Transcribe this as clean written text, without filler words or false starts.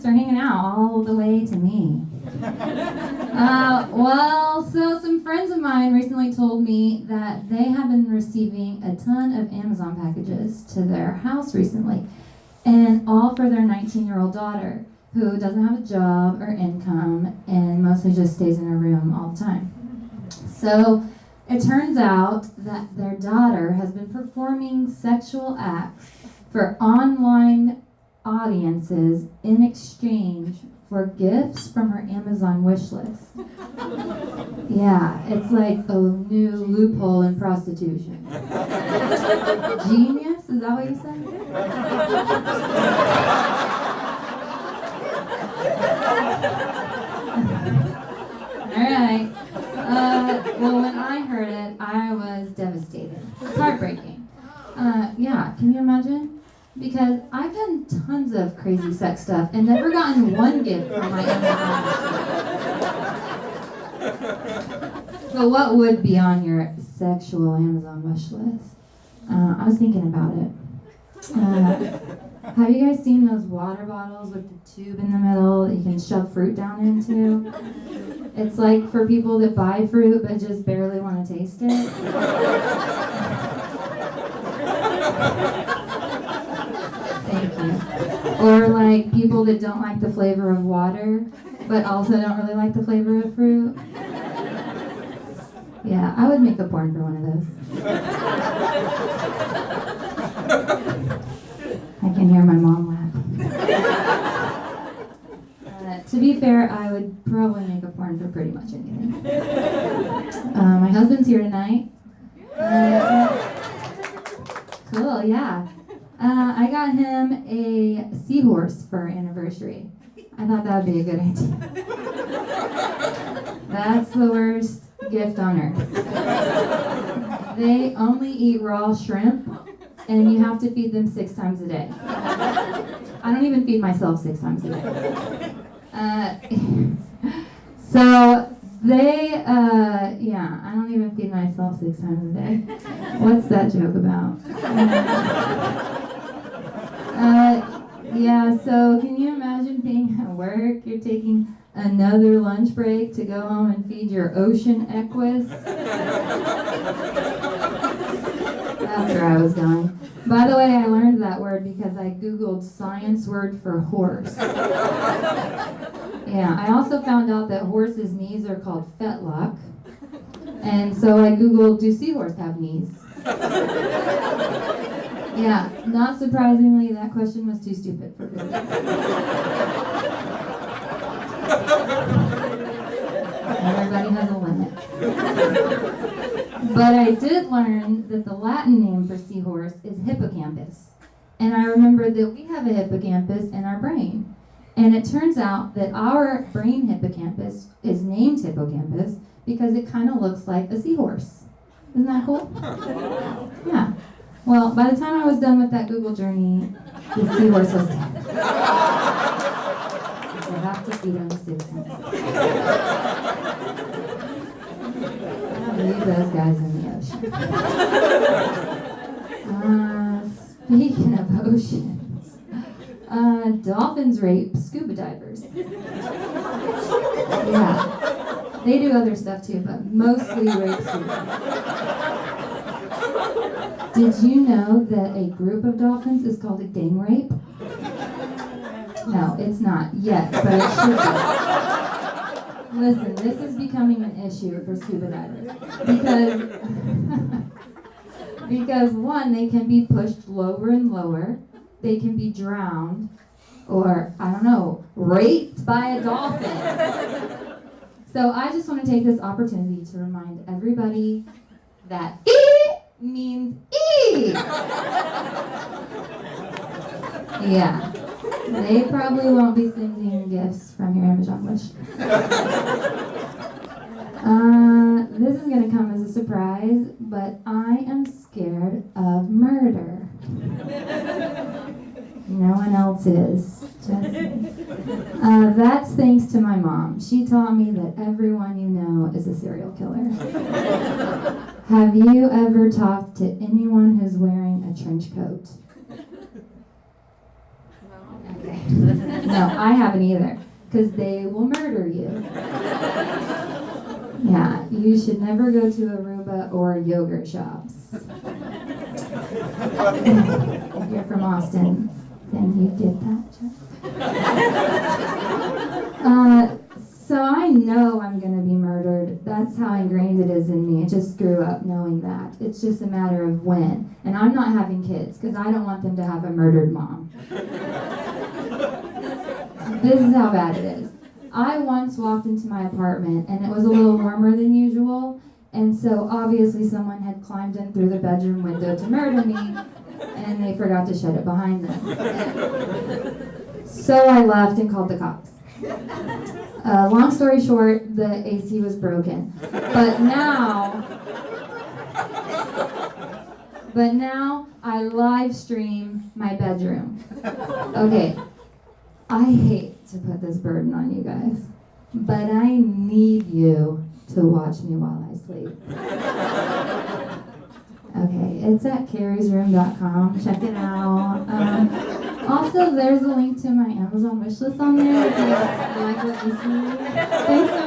Thanks for hanging out all the way to me. So some friends of mine recently told me that they have been receiving a ton of Amazon packages to their house recently, and all for their 19-year-old daughter, who doesn't have a job or income and mostly just stays in her room all the time. So it turns out that their daughter has been performing sexual acts for online audiences in exchange for gifts from her Amazon wish list. Yeah, it's like a new loophole in prostitution. Genius? Is that what you said? All right. Well, when I heard it, I was devastated. It's heartbreaking. Yeah, can you imagine? Because I've done tons of crazy sex stuff and never gotten one gift from my Amazon. So what would be on your sexual Amazon wish list? I was thinking about it. Have you guys seen those water bottles with the tube in the middle that you can shove fruit down into? It's like for people that buy fruit but just barely want to taste it. Thank you. Or like people that don't like the flavor of water but also don't really like the flavor of fruit. Yeah, I would make a porn for one of those. I can hear my mom laugh. To be fair, I would probably make a porn for pretty much anything. My husband's here tonight. Cool, yeah. I got him a seahorse for our anniversary. I thought that would be a good idea. That's the worst gift on earth. They only eat raw shrimp, and you have to feed them 6 times a day. I don't even feed myself 6 times a day. So they, I don't even feed myself 6 times a day. What's that joke about? So can you imagine being at work, you're taking another lunch break to go home and feed your ocean equus? That's where I was going. By the way, I learned that word because I Googled science word for horse. Yeah, I also found out that horses' knees are called fetlock. And so I Googled, do seahorses have knees? Yeah, not surprisingly, that question was too stupid for Google. Everybody has a limit. But I did learn that the Latin name for seahorse is hippocampus. And I remembered that we have a hippocampus in our brain. And it turns out that our brain hippocampus is named hippocampus because it kind of looks like a seahorse. Isn't that cool? Yeah. Well, by the time I was done with that Google journey, the seahorse was dead. I have to feed him 6 times. Leave those guys in the ocean. Speaking of oceans, dolphins rape scuba divers. Yeah, they do other stuff too, but mostly rape scuba divers. Did you know that a group of dolphins is called a gang rape? No, it's not yet, but it should be. Listen, this is becoming an issue for scuba divers because one, they can be pushed lower and lower, they can be drowned, or I don't know, raped by a dolphin. So I just want to take this opportunity to remind everybody that means E. Yeah. They probably won't be sending gifts from your Amazon wish. This is going to come as a surprise, but I am scared of murder. No one else is. Just me. That's thanks to my mom. She taught me that everyone you know is a serial killer. Have you ever talked to anyone who's wearing a trench coat? Okay. No, I haven't either, because they will murder you. Yeah, you should never go to Aruba or yogurt shops. If you're from Austin, then you get that joke. So I know I'm going to be murdered. That's how ingrained it is in me. I just grew up knowing that. It's just a matter of when. And I'm not having kids because I don't want them to have a murdered mom. This is how bad it is. I once walked into my apartment and it was a little warmer than usual. And so obviously someone had climbed in through the bedroom window to murder me, and they forgot to shut it behind them. So I left and called the cops. Long story short, the AC was broken. But now I live stream my bedroom. Okay, I hate to put this burden on you guys, but I need you to watch me while I sleep. Okay, it's at carisroom.com. Check it out. Also, there's a link to my Amazon wishlist on there if you like what you see. Thanks so